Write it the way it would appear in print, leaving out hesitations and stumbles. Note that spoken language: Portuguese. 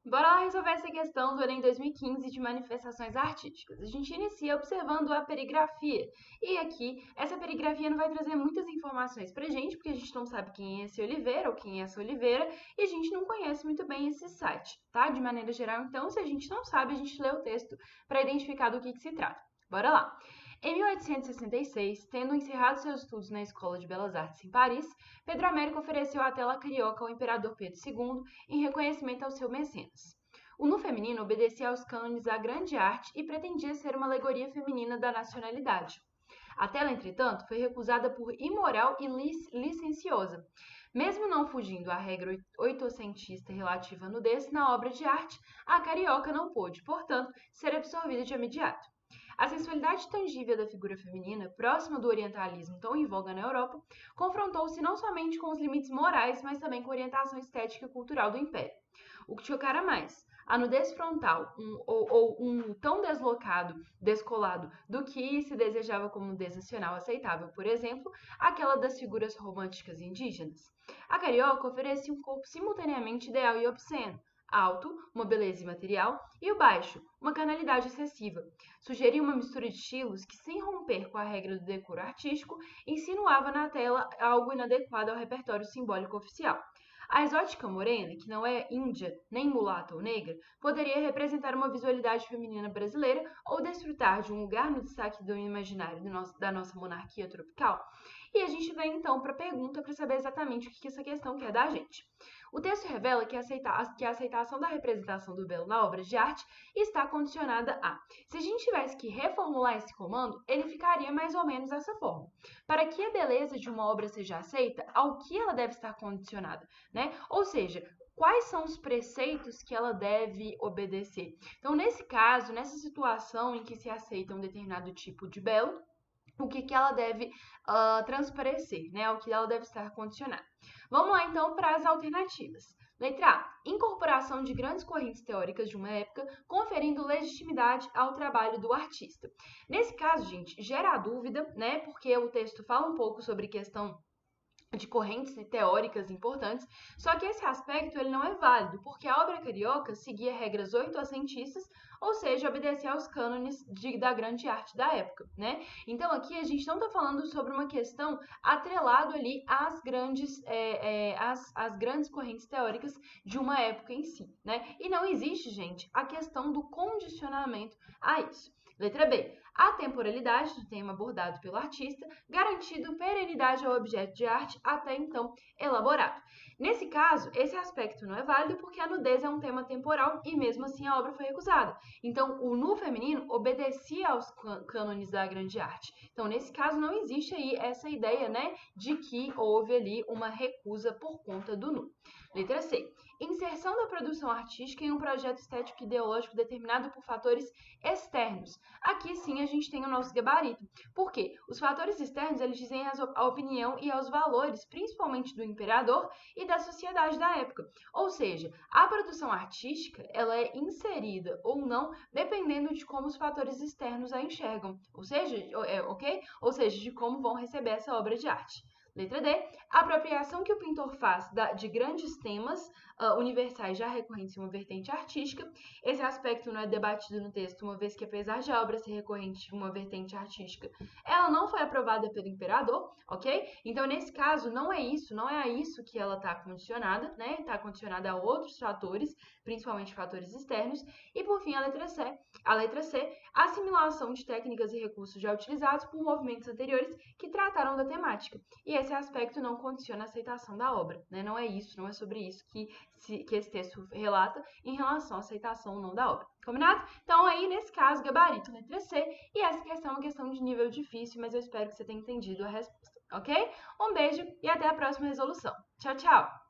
Bora lá resolver essa questão do Enem 2015 de manifestações artísticas. A gente inicia observando a perigrafia. E aqui, essa perigrafia não vai trazer muitas informações pra gente, porque a gente não sabe quem é esse Oliveira ou quem é essa Oliveira, e a gente não conhece muito bem esse site, tá? De maneira geral, então, se a gente não sabe, a gente lê o texto para identificar do que se trata. Bora lá! Em 1866, tendo encerrado seus estudos na Escola de Belas Artes em Paris, Pedro Américo ofereceu a tela carioca ao imperador Pedro II em reconhecimento ao seu mecenas. O nu feminino obedecia aos cânones da grande arte e pretendia ser uma alegoria feminina da nacionalidade. A tela, entretanto, foi recusada por imoral e licenciosa. Mesmo não fugindo à regra oitocentista relativa à nudez na obra de arte, a carioca não pôde, portanto, ser absorvida de imediato. A sensualidade tangível da figura feminina, próxima do orientalismo tão em voga na Europa, confrontou-se não somente com os limites morais, mas também com a orientação estética e cultural do Império. O que chocara mais, a nudez frontal ou um tão descolado do que se desejava como nudez nacional aceitável, por exemplo, aquela das figuras românticas indígenas. A carioca oferecia um corpo simultaneamente ideal e obsceno, alto, uma beleza imaterial, e o baixo, uma carnalidade excessiva. Sugeria uma mistura de estilos que, sem romper com a regra do decoro artístico, insinuava na tela algo inadequado ao repertório simbólico oficial. A exótica morena, que não é índia, nem mulata ou negra, poderia representar uma visualidade feminina brasileira ou desfrutar de um lugar no destaque do imaginário da nossa monarquia tropical. E a gente vem então para a pergunta para saber exatamente o que essa questão quer da gente. O texto revela que a aceitação da representação do belo na obra de arte está condicionada a. Se a gente tivesse que reformular esse comando, ele ficaria mais ou menos dessa forma. Para que a beleza de uma obra seja aceita, ao que ela deve estar condicionada, né? Ou seja, quais são os preceitos que ela deve obedecer. Então, nesse caso, nessa situação em que se aceita um determinado tipo de belo, o que ela deve transparecer, né? O que ela deve estar condicionada. Vamos lá, então, para as alternativas. Letra A. Incorporação de grandes correntes teóricas de uma época, conferindo legitimidade ao trabalho do artista. Nesse caso, gente, gera dúvida, né? Porque o texto fala um pouco sobre questão de correntes teóricas importantes, só que esse aspecto ele não é válido, porque a obra carioca seguia regras oitocentistas, ou seja, obedecia aos cânones da grande arte da época, né? Então aqui a gente não está falando sobre uma questão atrelado ali às grandes correntes teóricas de uma época em si, né? E não existe, gente, a questão do condicionamento a isso. Letra B. A temporalidade do tema abordado pelo artista, garantindo perenidade ao objeto de arte até então elaborado. Nesse caso, esse aspecto não é válido porque a nudez é um tema temporal e mesmo assim a obra foi recusada. Então, o nu feminino obedecia aos cânones da grande arte. Então, nesse caso, não existe aí essa ideia, né, de que houve ali uma recusa por conta do nu. Letra C. Inserção da produção artística em um projeto estético ideológico determinado por fatores externos. Aqui sim a gente tem o nosso gabarito. Por quê? Os fatores externos eles dizem a opinião e aos valores, principalmente do imperador e da sociedade da época. Ou seja, a produção artística ela é inserida ou não dependendo de como os fatores externos a enxergam. Ou seja, ok? Ou seja, de como vão receber essa obra de arte. Letra D. A apropriação que o pintor faz de grandes temas universais já recorrentes em uma vertente artística. Esse aspecto não é debatido no texto, uma vez que, apesar de a obra ser recorrente em uma vertente artística, ela não foi aprovada pelo imperador, ok? Então, nesse caso, não é a isso que ela está condicionada, né? Está condicionada a outros fatores, principalmente fatores externos. E, por fim, a letra C, assimilação de técnicas e recursos já utilizados por movimentos anteriores que trataram da temática. E esse aspecto não condiciona a aceitação da obra, né? Não é sobre isso que esse texto relata em relação à aceitação ou não da obra. Combinado? Então, aí, nesse caso, gabarito letra C, e essa questão é uma questão de nível difícil, mas eu espero que você tenha entendido a resposta, ok? Um beijo e até a próxima resolução. Tchau, tchau!